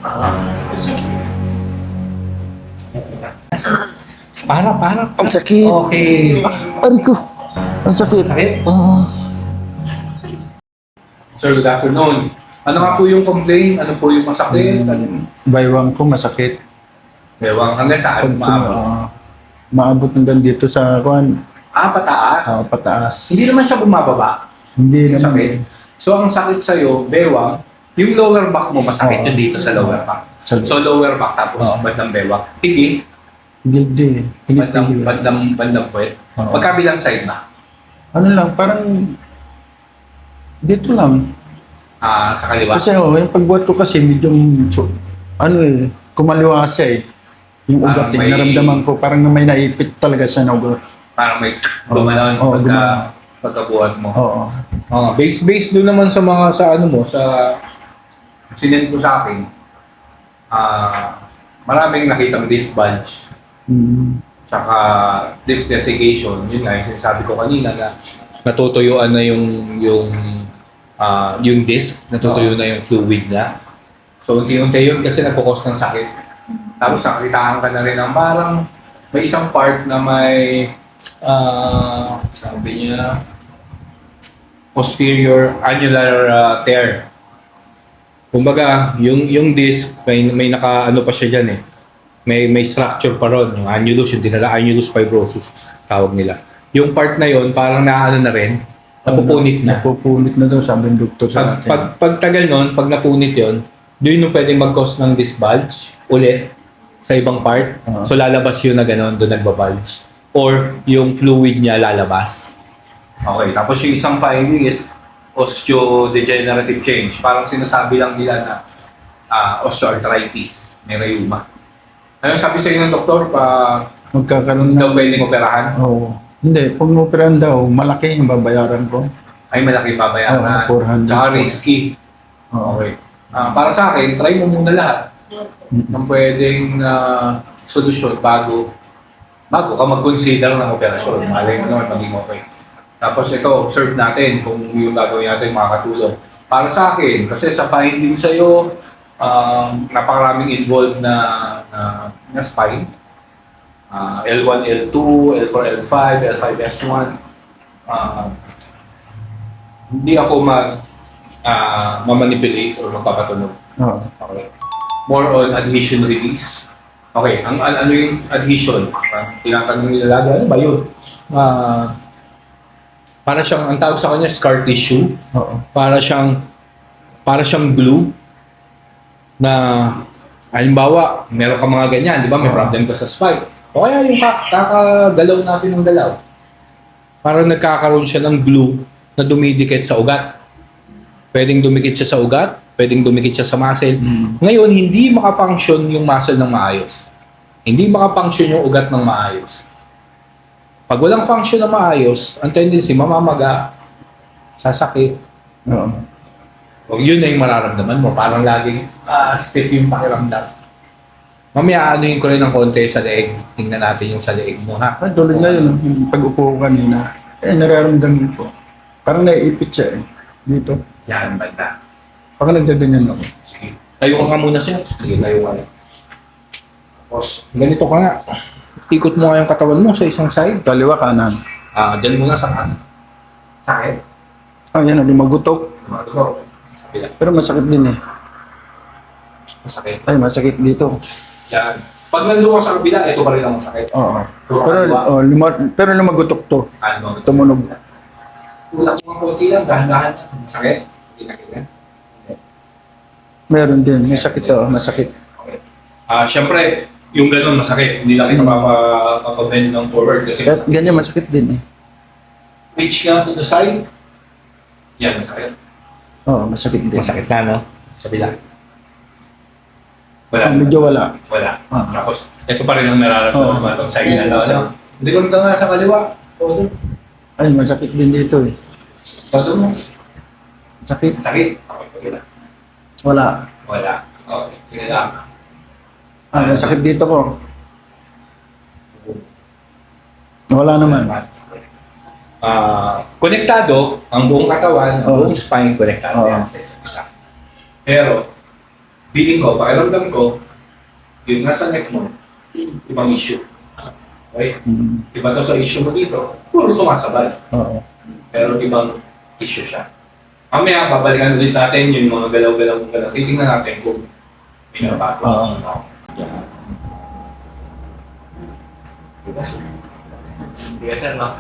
Para. Ang sakit. Okay. Aray ko. Ang sakit. Sakit? Ah, Sir, good afternoon. Ano nga po yung complaint? Ano po yung masakit? baywang ko masakit. Bewang, hanggang saan Pag maabot? maabot hanggang dito sa Pataas? pataas. Hindi naman siya bumababa. Hindi Yung naman. sakit. So, ang sakit sa'yo, bewang, yung lower back mo masakit Oo. yun dito sa lower back. Sa- So, lower back tapos Oo. bandang bewang. Higi, Hindi. Pinipigil. bandang puwet. Oo. Magkabilang side na. Ano lang, parang dito lang. Sa kaliwa. Kasi yung pagbuhat ko kasi medyo kumaliwa siya eh. Yung Parang ugat eh, may- naramdaman ko parang may naipit talaga siya na ugat. Parang may gumanon Oo, pagkabuhat mo. Oo. Based doon naman sa sinend mo sa akin, maraming nakitang disc bulge, Mm. tsaka disc desiccation. Yun nga, yung sinasabi ko kanina na natutuyuan na yung disc, natutuyo na yung fluid niya. So, unti-unti yun kasi nagkukos ng sakit. Tapos nakitaan ka na rin ng parang may isang part na may, sabi niya, posterior annular tear. Kumbaga, yung disc, may naka-ano pa siya dyan eh. May structure pa ron, yung annulus, yung dinala, annulus fibrosus, tawag nila. Yung part na yon parang naano na rin, napupunit na. Napupunit na daw, sabi ng doktor sa akin. Pag tagal nun, pag napunit yon, doon yung pwedeng mag-cause ng disc bulge ulit sa ibang part. Oo. So lalabas yun na gano'n, doon nagbabulge. Or yung fluid niya lalabas. Okay, tapos yung isang finding is osteodegenerative change. Parang sinasabi lang nila na osteoarthritis, may rheuma. Ano sabi sa inyo ng doktor, Magkakaroon hindi na. daw pwedeng operahan? Oo. Hindi, pag operahan daw, malaki yung babayaran ko. Ay, malaki babayaran. Oo, 400. Tsaka risky. Oo. Okay. Para sa akin, try mo muna lahat ng pwedeng solusyon bago ka mag-consider ng operasyon. Malay mo naman maging okay. Tapos ito, observe natin kung yung gagawin natin makakatulong. Para sa akin, kasi sa finding sa'yo, napakaraming involved na spine. L1, L2, L4, L5, L5S1. Hindi ako mamanipulate or magpapatunog. Oo. Okay. More on adhesion release. Okay, ano yung adhesion? Tinatanong nila lagi, ano ba yun? Para siyang, ang tawag sa kanya, scar tissue. Oo. Para siyang glue na, halimbawa, meron ka mga ganyan, di ba? May problem ka sa spine. O kaya yung kakagalaw natin ng galaw. Parang nagkakaroon siya ng glue na dumidikit sa ugat. Pwedeng dumikit siya sa ugat, pwedeng dumikit siya sa muscle. Ngayon, hindi makafunction yung muscle ng maayos. Hindi makafunction yung ugat ng maayos. Pag walang function na maayos, ang tendency, mamamaga, sasakit. Oo. O yun na yung mararamdaman mo. Parang laging stiff yung pakiramdam. Mamaya anuhin ko rin ng konti sa leeg. Tingnan natin yung sa leeg mo, ha? Tulad nga yun, yung pag-upo ko kanina, nararamdaman ko. Parang naiipit siya eh. Dito. Yan, banda. Parang nagdaganyan ako. Sige. Tayo ka nga muna siya. Sige, tayo ka. Tapos, ganito ka nga. Ikot mo nga yung katawan mo sa isang side. Kaliwa kanan. Diyan muna sa kanan. Sakit. Yan, lumagutok. Kabila. Pero masakit din eh. Masakit. Ay, masakit dito. Yan. Pag nandun ka sa kabila, ito pa rin ang masakit. Oo. Puro Pero, kaliwa. pero lumagutok to. Ano? Tumunog. Tulak mo ng konti lang, dahan-dahan. Masakit. Hindi na ganyan. Meron din. May sakit to. Masakit. Okay. Siyempre, yung ganun masakit. Hindi lang kita mapabend ng forward kasi Kahit ganyan masakit din eh. reach ka to the side. Yan, masakit. Oo, masakit din. Masakit na, no? Kabila. Wala. Medyo wala. Wala. Ah. Tapos, ito pa rin ang nararamdaman mo itong side na. Ano? Hindi ko ka nga sa kaliwa. Todo. Ay, masakit din dito eh. Todo mo. Sakit. Sakit. Okay, kabila. Wala. Wala. Okay, tingnan lang. Masakit dito ko. Wala naman. Konektado, ang buong katawan, ang buong spine, konektado Oo. yan sa isa't isa. Pero, feeling ko, pakiramdam ko, yung nasa neck mo, ibang issue. Okay? Iba to sa issue mo dito, puro sumasabay. Oo. Pero ibang issue siya. Mamaya, babalikan ulit natin yung mga galaw-galaw. Titingnan natin kung may nabago. Oo. Yes, sir, no?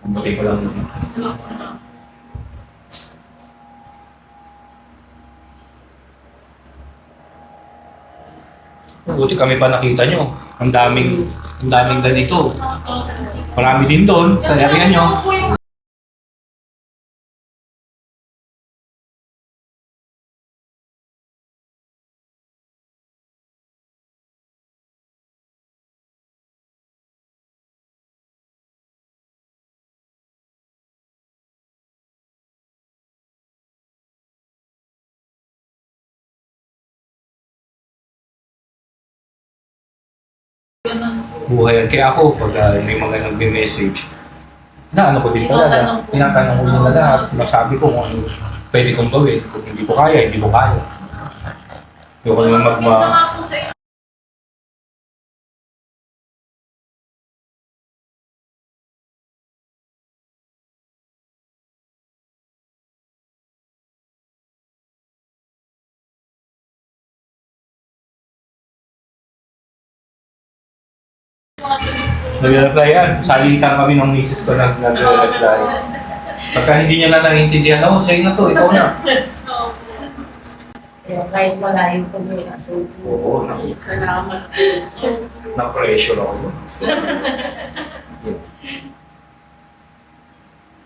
Buti ko lang. Buti kami pa nakita nyo. Ang daming ganito. Marami din doon sa area nyo. Buhay yan. Kaya ako, pag may mga nagbe-message, inaano ko din talaga. Tinatanong ko nila lahat. Sinasabi ko kung ano pwede kong gawin. Kung hindi ko kaya, hindi ko kaya. Hindi ko naman nag-reply yan. Salitan kami ng misis ko na nag-reply. Pagka hindi niya na naiintindihan, oh, sa'yo na to, ikaw na. Kahit malayo ko nila. So, Oo, salamat. na-pressure ako.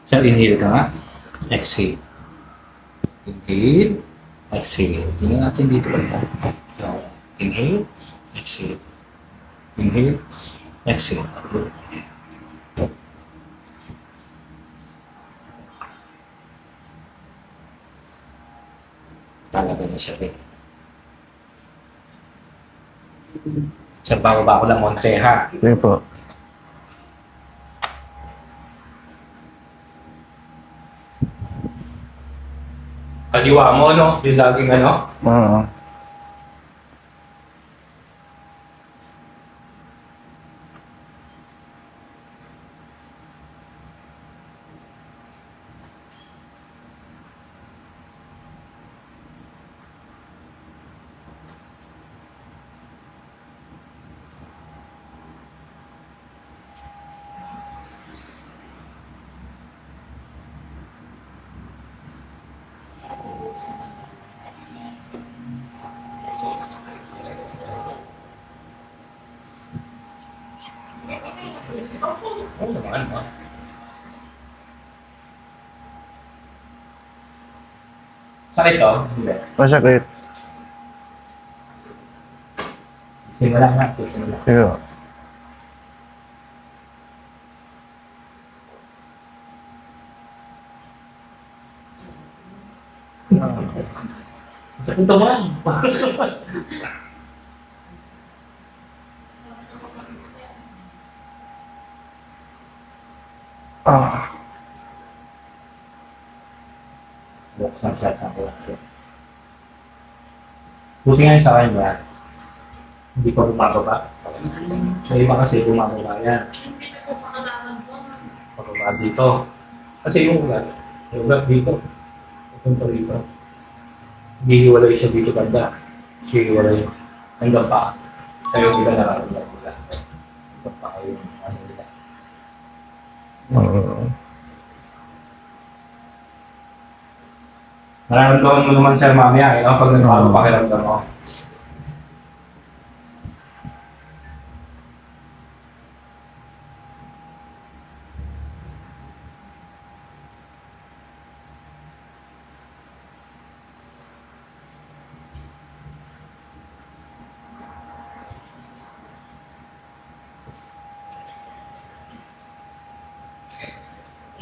Sir, inhale ka nga. Exhale. Inhale. Exhale. Tingnan natin dito ba? Inhale. Exhale. Inhale. Exhale. Talaga na siya rin. Sir, bababa ko lang konti ha. Sige po. Kaliwa mo, no? Yung laging ano? Oo. Oo naman, no? Sakit to? Hindi. Masakit. Simula nga, simula. Sige. Sakit to man. Ah. Buksan siya ang buksan. Buti nga yun sa akin ba? Hindi pa bumababa. Sa iba kasi bumababa yan. Pababa dito. Kasi yung ugat dito. Punta dito. Hihiwalay siya dito banda. Kasi hihiwalay hanggang pa. Kaya yung iba nakaramdam nila. Hanggang pa kayo yung ano nila. Oo. Nararamdaman mo naman sir mamaya, eh, no? Pag nagkakaroon pakiramdam mo.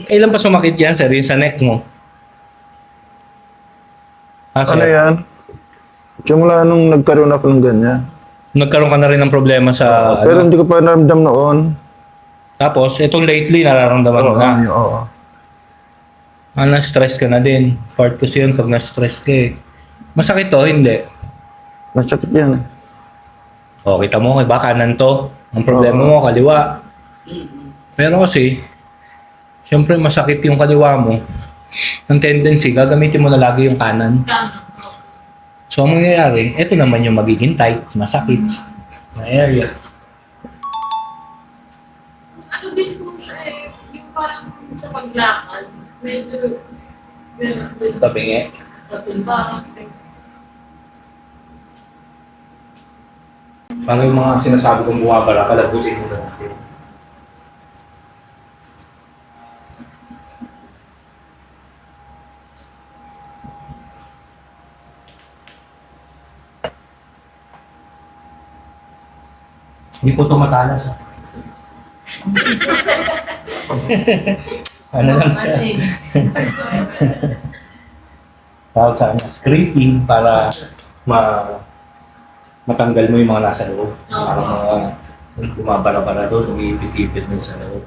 Kailan pa sumakit yan, sir? Yung sa neck mo? Ah, sir? Ano yan? Simula nung nagkaroon ako ng ganyan. Nagkaroon ka na rin ng problema sa... Pero ano? hindi ko pa naramdam noon. Tapos, itong lately, nararamdaman mo Oo, na. oo. na-stress ka na din. Part kasi yun pag na-stress ka eh. Masakit to, hindi. Masakit yan. O, kita mo, iba kanan to. Ang problema Oo. mo, kaliwa. Pero kasi, syempre masakit yung kaliwa mo. Ang tendency, gagamitin mo na lagi yung kanan. So, ang mangyayari, ito naman yung magiging tight, masakit na area. Ano din po siya eh, yung parang sa paglakad, medyo, Tabingi. parang, Parang yung mga sinasabi kong bumabara, palabutin mo na natin. Hindi po tumatalas. Ha? Ano lang siya? eh. Tawag sa kanya, scraping para matanggal mo yung mga nasa loob. Para mga bumabara-bara doon, umiipit-ipit mo sa loob.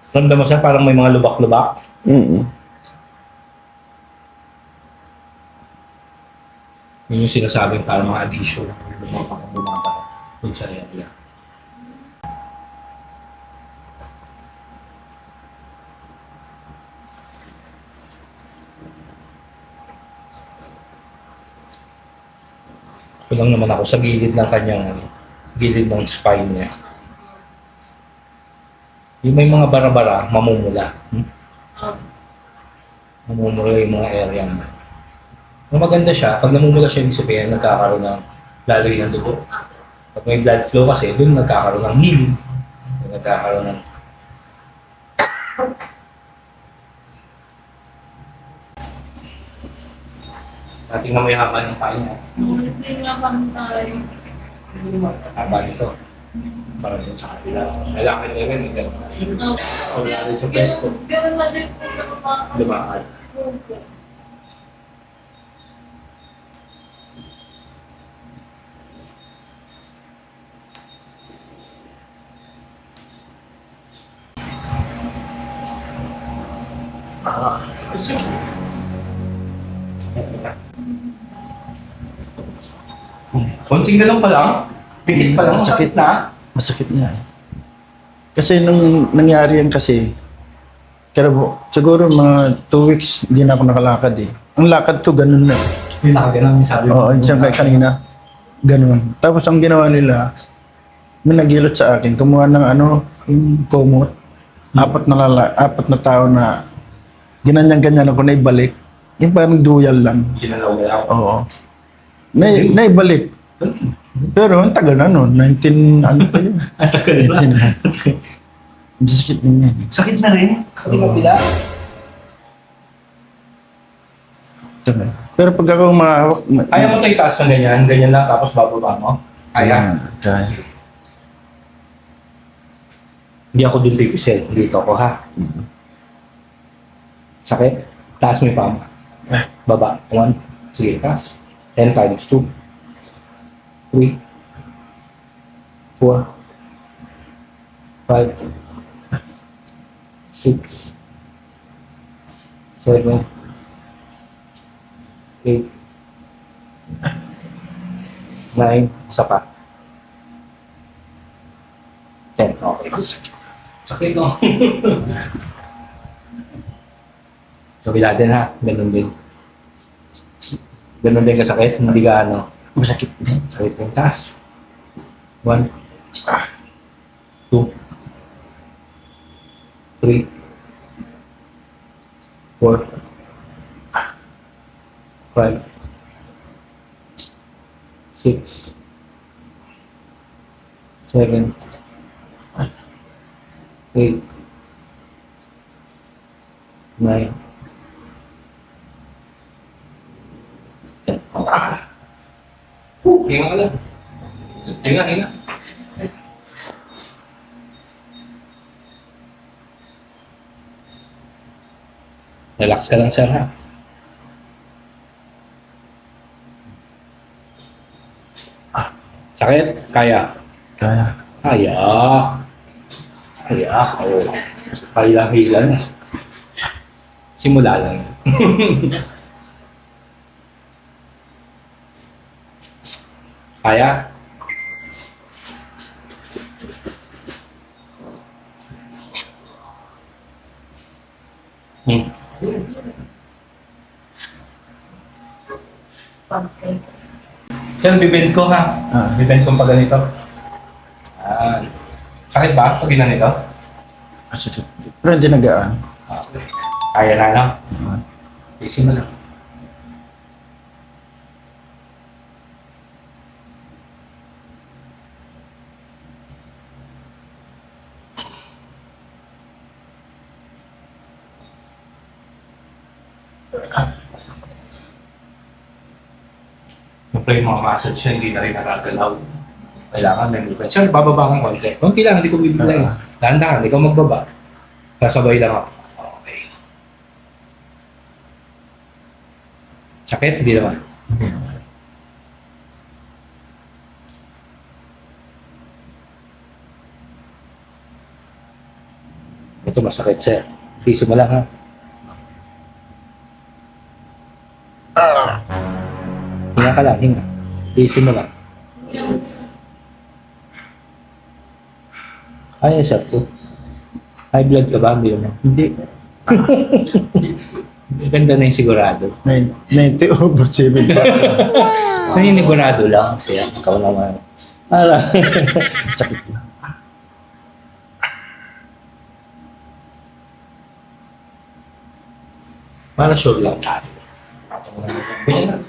Ramdam mo siya parang may mga lubak-lubak. Mm. Yun yung sinasabing parang mga addition ng mga bumabara dun sa area. Ito lang naman ako sa gilid ng kanyang gilid ng spine niya. Yung may mga bara-bara, mamumula. Mamumula yung mga area na. Ang maganda siya, pag namumula siya, ibig sabihin, nagkakaroon ng laloy ng dugo. Pag may blood flow kasi, dun nagkakaroon ng healing. Dun nagkakaroon ng... Tingnan mo yung haba ng pain niya. Hindi nga pantay. Haba nito. Para dun sa kanila. Kailangan niya rin, may gano'n. Kung natin sa pwesto, Ganun na din po sa mga lumakad. Konting galong pa lang, pikit pa lang, sakit na. Masakit nga eh. Kasi nung nangyari yan kasi, kaya siguro mga 2 weeks hindi na ako nakalakad eh. Ang lakad ko ganun na. Yung nakaganon yung sabi Oo, dyan kay kanina. Ganun. Tapos ang ginawa nila, may nagilot sa akin, kumuha ng yung kumot. Apat na tao na ginanyan-ganyan ako na ibalik. Yung parang duyal lang. Ginalaw-galaw. Oo. Naibalik. Pero ang tagal na nun. 19, ano pa yun? Ang tagal na. 19 Ang sakit na yan. Sakit na rin. Kabila-bila. Tagal. Pero pag ako mahawak... Kaya mo tayo itaas ng ganyan, ganyan lang, tapos bababa mo. Kaya. Kaya. Hindi ako dun pipisel. Dito ako ha. Sakit. Taas mo yung paa mo. Baba. 1. Sige, taas. 10 times 2. 3. 4. 5. 6. 7. 8. 9. Isa pa. 10. Okay. Sakit no? Kabila din ha. Ganun din. Ganun din kasakit. Hindi ka Masakit din. sakit yung taas. 1. 2. 3. 4. 5. 6. 7. 8. 9. 10. Hinga ka lang. Hinga, hinga. Relax ka lang, sir, ha? Sakit? Kaya? Kaya. Kaya. Kaya. Oo. Kailang-hila na. Simula lang. Kaya? Hmm. Sir, bibend ko ha. Ah. Bibend ko pa ganito. Ah. Sakit ba pag ginanito? Sakit. Pero hindi nagaan. Ah. Kaya na lang. Ah. Easy mo lang. Siyempre yung mga muscles siya, hindi na rin nakagalaw. Kailangan may movement. Sir, bababa kang konti. Konti lang, hindi ko bibigay. Dahan-dahan, ikaw magbaba. Kasabay lang ako. Okay. Sakit? Hindi naman. Hindi naman. Ito masakit, sir. Piso mo lang, ha? Hinga ka lang, hinga. Piso mo lang. Ay, sir ko. High blood ka ba? Hindi naman. Hindi. Ganda na yung sigurado. 90 over 7 pa. Naninigurado lang kasi ikaw naman. Ara. Sakit na. Para sure lang tayo. Ganyan lang.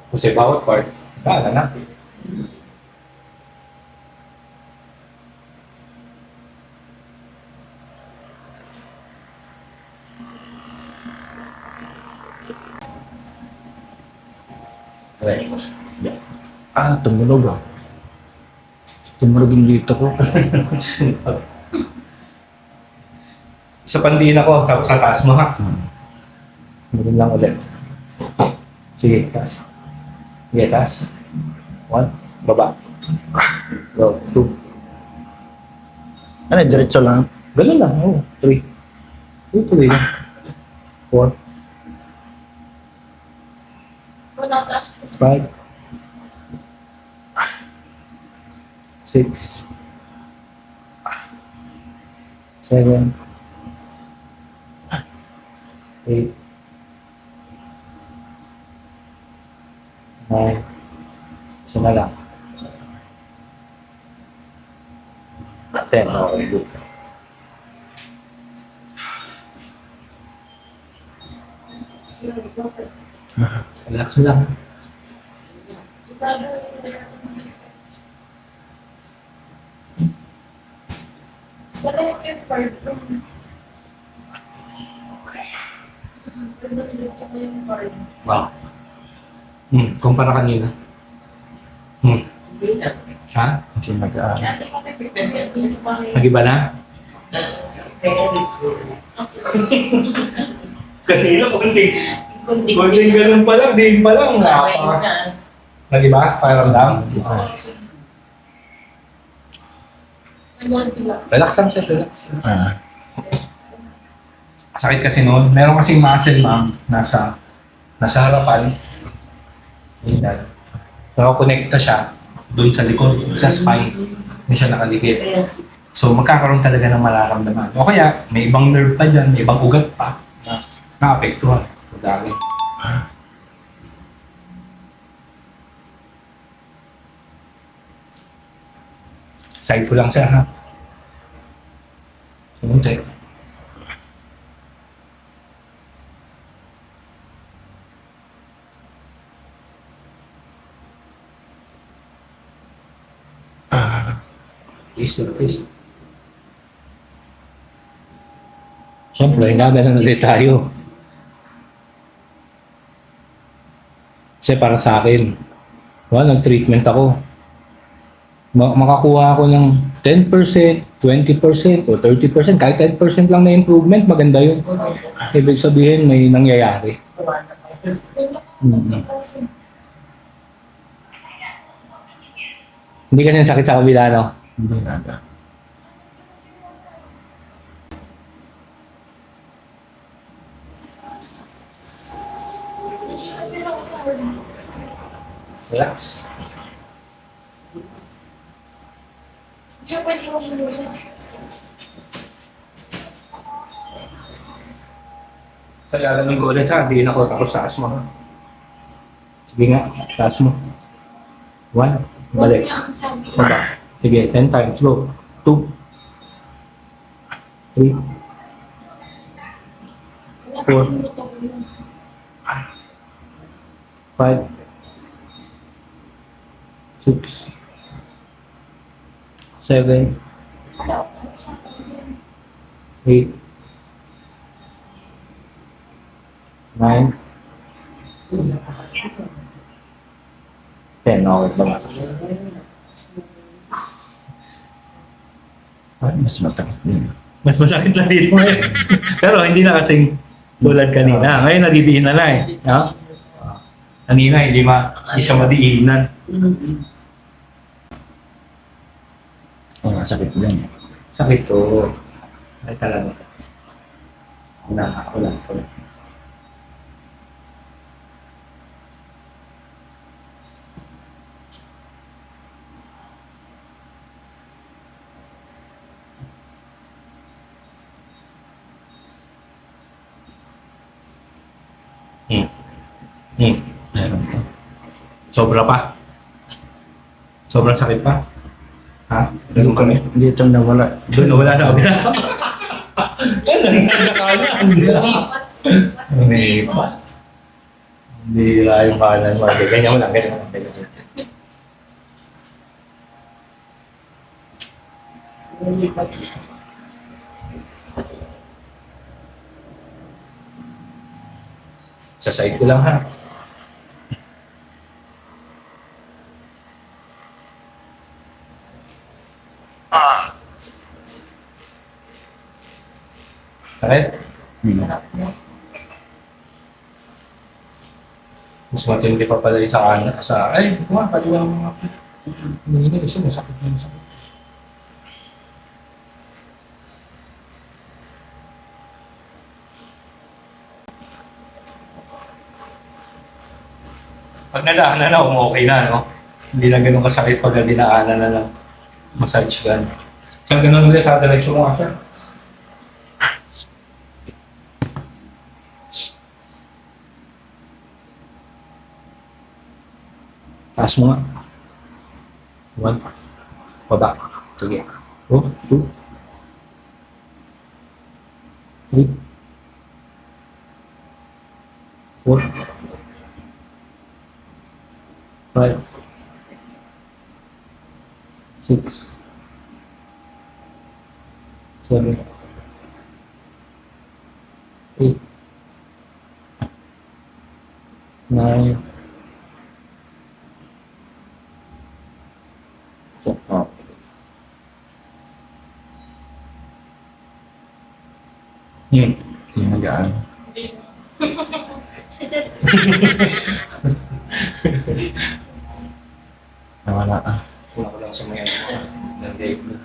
Kasi bawat part, kala natin. Right. Yeah. Ah, tumulog ah. Tumulog yung dito ko. Sa pandila ko, sa taas mo ha. Meron lang ulit. Sige, taas. Sige, taas. 1, baba. Go, 2. Ano, diretso lang. Ganun lang, 3. Tuloy lang. 4, Wala taas. 5, 6, 7, 8, 9, isa na lang. 10, okay, good. Relax mo lang. Wala yung part ko. Tsaka yung part. Wow. Kumpara kanina. Ha? Hindi nagaan. Dati ko may pretend yun sa pangin. Nag-iba na? Kanina, konting ganun pa lang, diin pa lang. Nag-iba? Pakiramdam? Relax lang siya, relax. Ah. Sakit kasi noon. Meron kasing muscle, ma'am, nasa harapan. Yan. Nakakonekta siya doon sa likod, sa spine. Hindi siya nakadikit. So, magkakaroon talaga ng mararamdaman. O kaya, may ibang nerve pa dyan, may ibang ugat pa na naapektuhan. Magagay. Side ko lang siya, ha? Sumunti. Please. Siyempre, gaganon ulit tayo. Kasi para sa akin, nag-treatment ako. Makakuha ako ng 10%, 20% o 30%, kahit 10% lang na improvement, maganda yun. Ibig sabihin, may nangyayari. Hindi kasi sakit sa kabila, no? Hindi na agad. Relax. Yung pwede ko muna. Sa lalamin ko ulit ha, hindi na ako tapos taas mo. Ha? Sige nga, taas mo. 1, balik. Huwag niya ang sabi. Baba. Sige, 10 times, go. 2, 3, 4, 5, 6, 7, 8, 9, 10. Okay ba nga? Parang mas matakit din. Mas masakit lang dito ngayon. Pero hindi na kasing tulad kanina. Ngayon nadidiin na lang eh. No? Kanina hindi siya madiinan. Oo, sakit din. Sakit to. Ay talaga. Ako lang. Meron pa. Sobra pa. Sobrang sakit pa. Ha? Ganun kami. Dito nawala. Doon nawala sa kabila. Yan, nangyari sa kanan. Umiipat. Hindi yung kanan mo. Ganyan mo lang. Sa side ko lang ha. Sakit? Mas matindi pa pala yung sa kanan. Ay, pati lang mga hindi isa masakit na masakit. Pag nadaanan na, okay na, no? Hindi na ganun kasakit pag dinaanan na ng massage gun. Saan ganun ulit, diretso mo nga siya. Taas mo nga. 1. Baba. Sige. 2. 3. 4. 5. 6. 7. 8. 9. Oh. Hindi nagaan. Nawala ah. Kuna ko lang sa mga ng leg mo.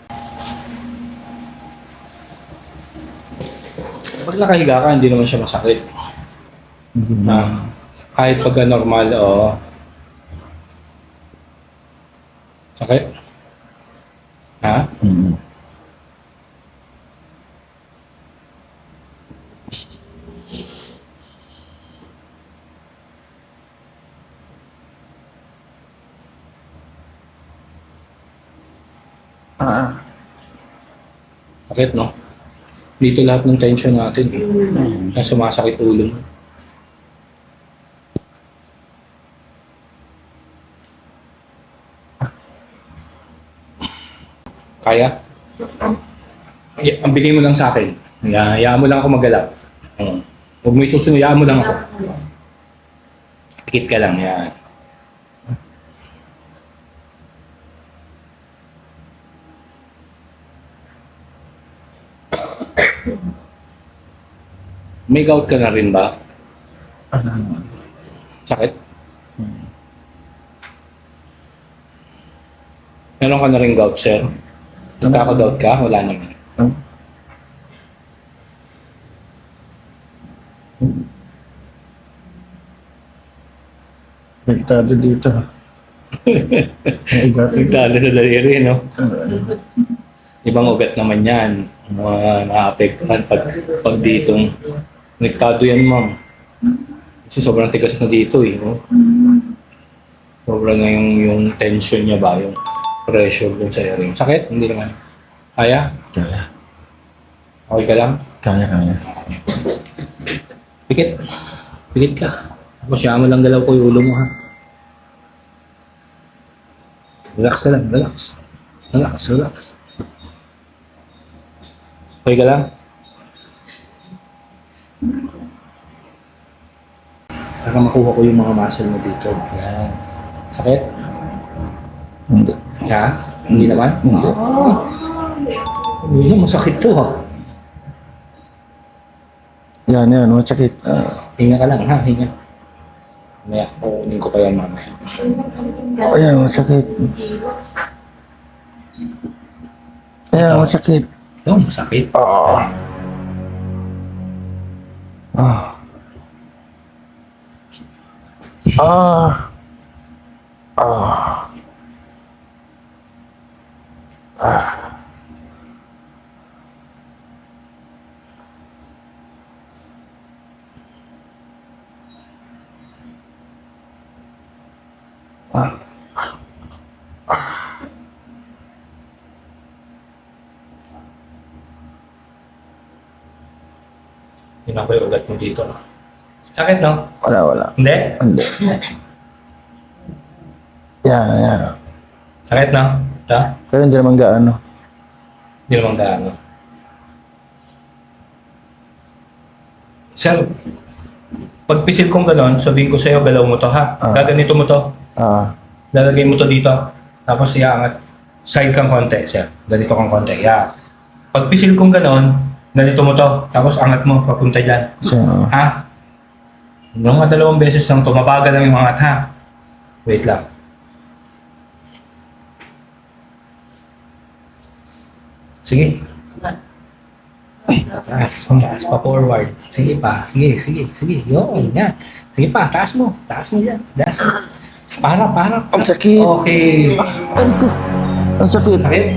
Pag nakahiga ka, hindi naman siya masakit. Hindi na. Kahit pagka normal, oo. Sakit? Ha? Mm. Sakit, no? Dito lahat ng tension natin. Na sumasakit ulo mo. Kaya? Ang bigay mo lang sa akin. Hayaan mo lang ako magalaw. Huwag mo isusunod, hayaan mo lang ako. Pikit ka lang, yan. May gout ka na rin ba? Ano? Sakit? Meron ka na rin gout, sir? Nagkaka-gout ka? Wala naman. Ano? Bintado dito. Ang ugat. Nagdala sa daliri, no? Ano? Ibang ugat naman yan. Mga naapektuhan pag ditong konektado yan, ma'am. Kasi sobrang tigas na dito, eh. Oh. Sobrang na yung tension niya ba, yung pressure dun sa area. Sakit? Hindi naman. Kaya? Kaya. Okay ka lang? Kaya. Pikit. Pikit ka. Tapos siya mo lang galaw ko yung ulo mo, ha? Relax ka lang, relax. Relax. Okay ka lang? Para makuha ko yung mga muscle mo dito. Yan. Sakit? Hindi. Ha? Hindi naman? Hindi. Hindi, masakit to, ha? Yan, masakit. Hinga ka lang, ha? Hinga. Mamaya, kukunin ko pa yan mamaya. Ayan, masakit. Ayan, masakit. Ito, masakit. Yun ako yung ugat mo dito. Sakit, no? Wala. Hindi? Hindi. Yan. Sakit, no? Ito? Pero hindi naman gaano. Hindi naman gaano. Sir, pag pisil kong gano'n, sabihin ko sa'yo, galaw mo to, ha? Gaganito mo to. Lalagay mo to dito. Tapos iangat. Side kang konti, sir. Ganito kang konti. Yan. Pag pisil kong gano'n, ganito mo to. Tapos angat mo, papunta dyan. So, Ha? Mga 2 beses lang to. Mabagal lang yung angat, ha? Wait lang. Sige. Taas pa forward. Sige pa, sige. Yun, yan. Sige pa, taas mo yan. Taas mo. Para. ang sakit. Okay. Ano ko? Ang sakit. Sakit?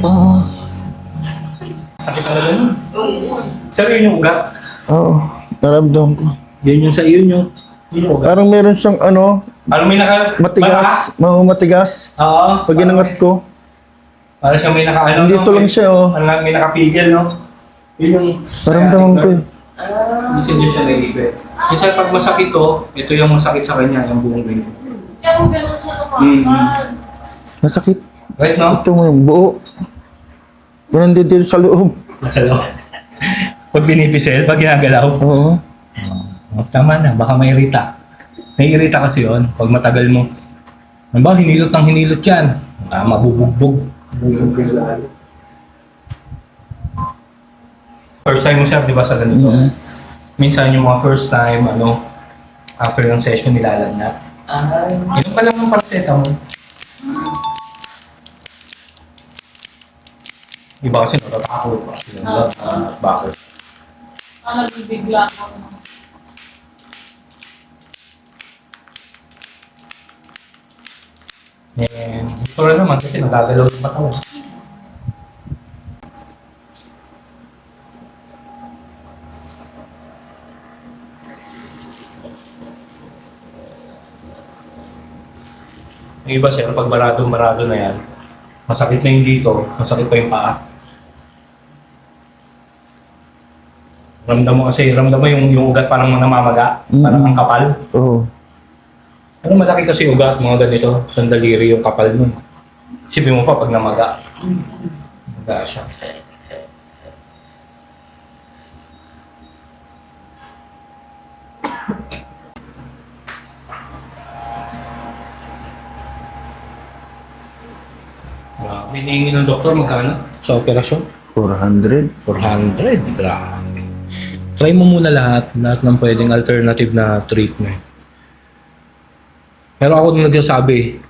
Sakit talaga nun. Sir, yun yung ugat. Oo, naramdam ko. Yun yung sa iyo nyo. Yun yung ugat. Parang meron siyang Parang may matigas. Matigas. Oo. Pag inangat ko, Parang siya may dito lang siya, Parang may nakapigil, no? Yun yung... Naramdaman ko eh. Minsan dyan siya nag-ibig. Minsan pag masakit to, ito yung masakit sa kanya, yung buong ganyan. Kaya kung ganun siya kapag. Masakit. Right, no? Ito mo yung buo. Ganun din dito sa loob. Nasa loob. Pag binipisil, pag ginagalaw. Oo. Tama na, baka may irita. May irita kasi yun, pag matagal mo. Ano ba, hinilot yan. Mabubugbog. First time mo, sir, di ba, sa ganito? Minsan yung mga first time, after ng session, nilalagnat. Inom ka lang ng paracetamol. Iba kasi natatakot. Bakit? Nabibigla ako. Gusto rin naman kasi nagagalaw yung mata mo. Yung iba, sir, pag marado na yan, masakit na yung dito, masakit pa yung paa. Ramdam mo yung ugat parang namamaga, parang ang kapal. Oo. Pero malaki kasi ugat, mga ganito, sandaliri yung kapal nun. Isipin mo pa pag namaga. Maga siya. Hinihingi ng doktor magkano sa operasyon? 400. 400. Grabe. Try mo muna lahat ng pwedeng alternative na treatment. Pero ako nung nagsasabi,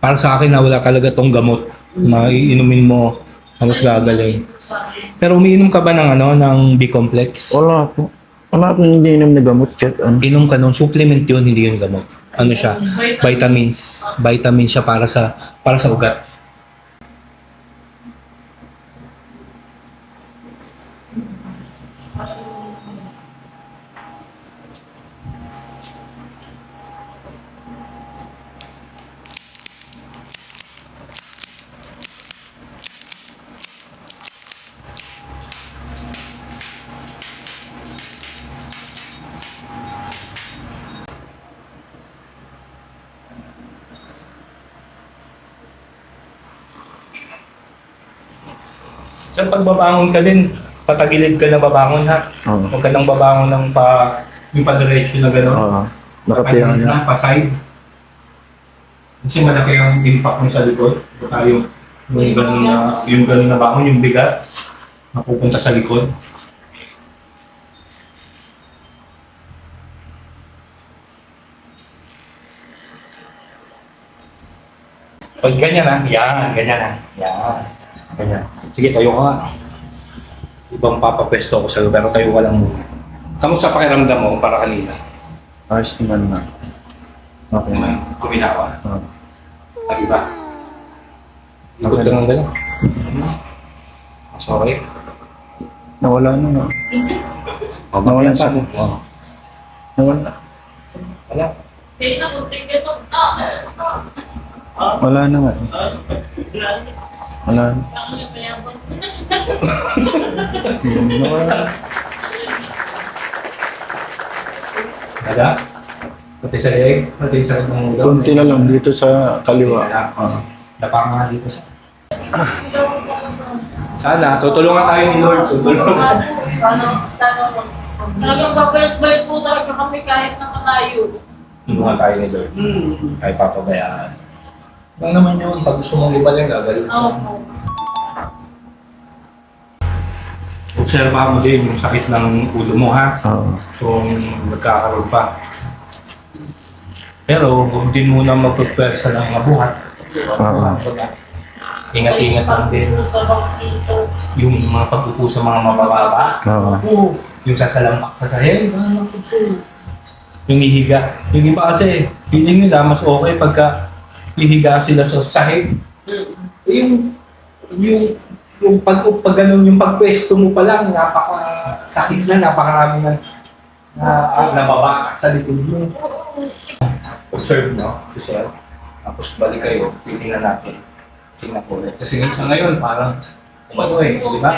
para sa akin na wala talaga tong gamot na iinumin mo tapos gagaling. Pero umiinom ka ba ng ng B-complex? Wala po. Wala po hindi inom na gamot kahit ano. Inom ka nun, supplement yun, hindi yun gamot. Ano siya? Vitamins. Vitamins siya para sa ugat. Sa pagbabangon ka din, patagilid ka na babangon ha. Oo. Huwag ka nang babangon ng yung pa-diretso na gano'n. Oo. Nakapiyaya. Pa-side. Kasi malaki ang impact mo sa likod. Baka yung gano'n na bangon, yung bigat, mapupunta sa likod. Pag ganyan ha, yan, ganyan ha. Yan. Ganyan. Sige, tayo ka nga. Ibang papapesto ko sa'yo, pero tayo ka lang muna. Kamusta pakiramdam mo para kanina? Ayos naman na. Okay na. Kuminawa. Oo. Lagi ba? Ikot ka ng gano'n. Sorry. Nawala na nga. Nawala pa. Oo. Nawala. Wala. Tingnan mo, tingnan mo. Wala na nga. Wala na. Nawala na. Daga? Pati sa leg? Pati sa ng ulo? Konti na lang dito sa kaliwa. Oo. Dapa nga dito sa... Sana, tutulungan tayo ni Lord. Tutulungan. Talagang babalik-balik po talaga kami kahit nakatayo. Tulungan tayo ni Lord. Kahit papabayaan. Lang naman yun, pag gusto mong gumaling, gagaling. Opo. Obserbahan mo din yung sakit ng ulo mo, ha? Oo. Kung magkakaroon pa. Pero, huwag din muna magpapwersa ng mabuhat. Oo. Ingat-ingat lang din. Sa bakito. Yung mga pag-upo sa mga mabababa. Oo. Yung sasalampak sa sahig. Yung ihiga. Yung iba kasi, feeling nila mas okay pagka ihiga sila sa sahig. Yung pag ganun, yung pagpwesto mo pa lang, napakasakit na, napakarami na nababa sa likod mo. Observe, no? Si Sir. Tapos balik kayo, titingnan natin. Tingnan ko ulit. Kasi sa ngayon, parang umano di ba?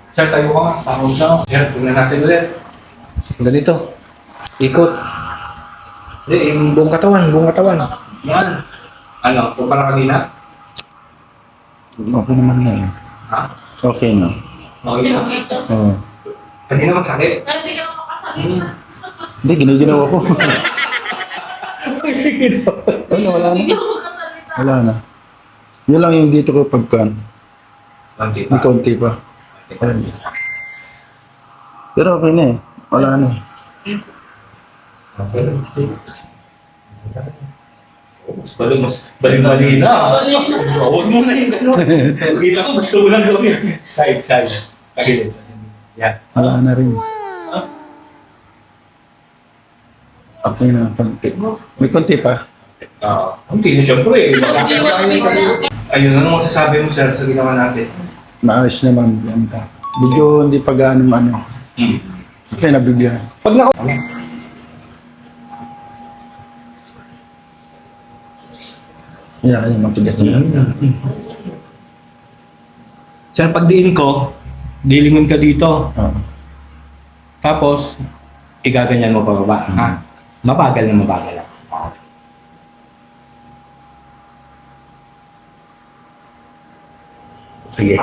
Sir, tayo ka nga. Tanong siya. Sir, tingnan natin ulit. Ganito. Ikot. Hindi, yung buong katawan. Yan. Ano, kumpara kanina? Okay naman na eh. Ha? Okay na. Okay na. Oo. Hindi naman sakit. Pero hindi ka makasakit. Hindi, giniginawa ko. Wala, wala na. Hindi ka makasalita. Wala na. Yun lang yung dito ko pagkan. Konti pa. May konti pa. Ayun. Pero okay na eh. Wala na eh. Mas bali na. Huwag mo na yung gano'n. Kita ko, gusto mo lang gawin. Side. Kagilid. Yan. Wala na rin. Okay na, konti. May konti pa. Hindi na siyempre. Ayun, ano masasabi mo, sir, sa ginawa natin? Maayos naman. Yan ka. Medyo hindi pa gaano ano. Siyempre nabigyan. Pag naka... Yan, matigas na yan. Sir, pagdiin ko, dilingon ka dito. Oo. Tapos, igaganyan mo pababa. Ha? Mabagal na mabagal lang. Sige.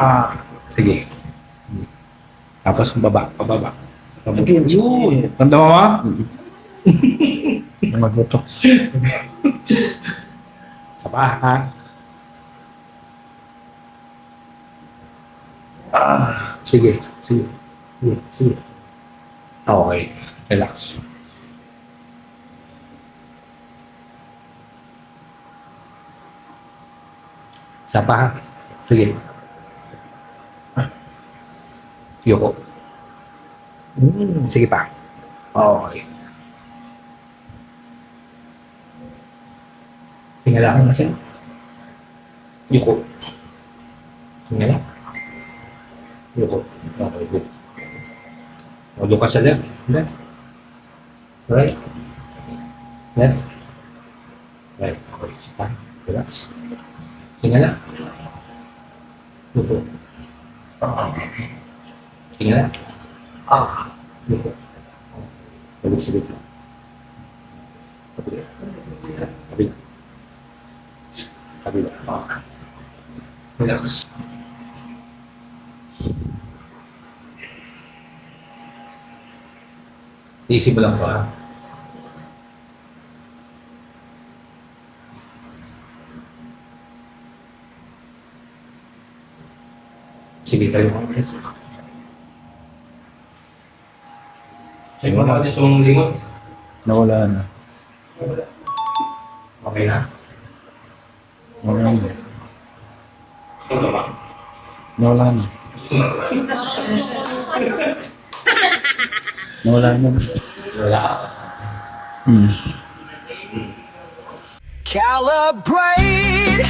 Sige. Tapos, pababa. Sige, sige. Tanda mo ba? Maguto. Sapa, ha? Sige. Okay. Relax. Isa pa ha? Sige. Yoko. Sige pa. Okay. Tingala ka kasi. Yoko. Tingala. Yoko. Okay, good. O, look ka sa left. Left. Right. Left. Right. Okay, isa pa. Relax. Tingala. Yoko. Tingala. Yoko. Balik sa dito. Kabila. Kabila. Kabila. Relax. Easy mo lang po ha. Sige tayo mga guys. Check mo natin yung lingon. Nawala na. Okay na. Nawala na. Ito ba? Nawala na. Nawala na. Wala. Calibrate,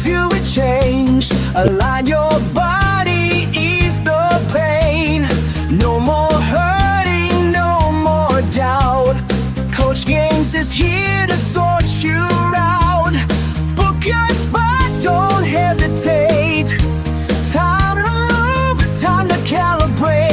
feel a change, align your body, ease the pain. No more hurting, no more doubt. Coach Gaines is here to sort you out. Book your spot, don't hesitate. Time to move, time to calibrate.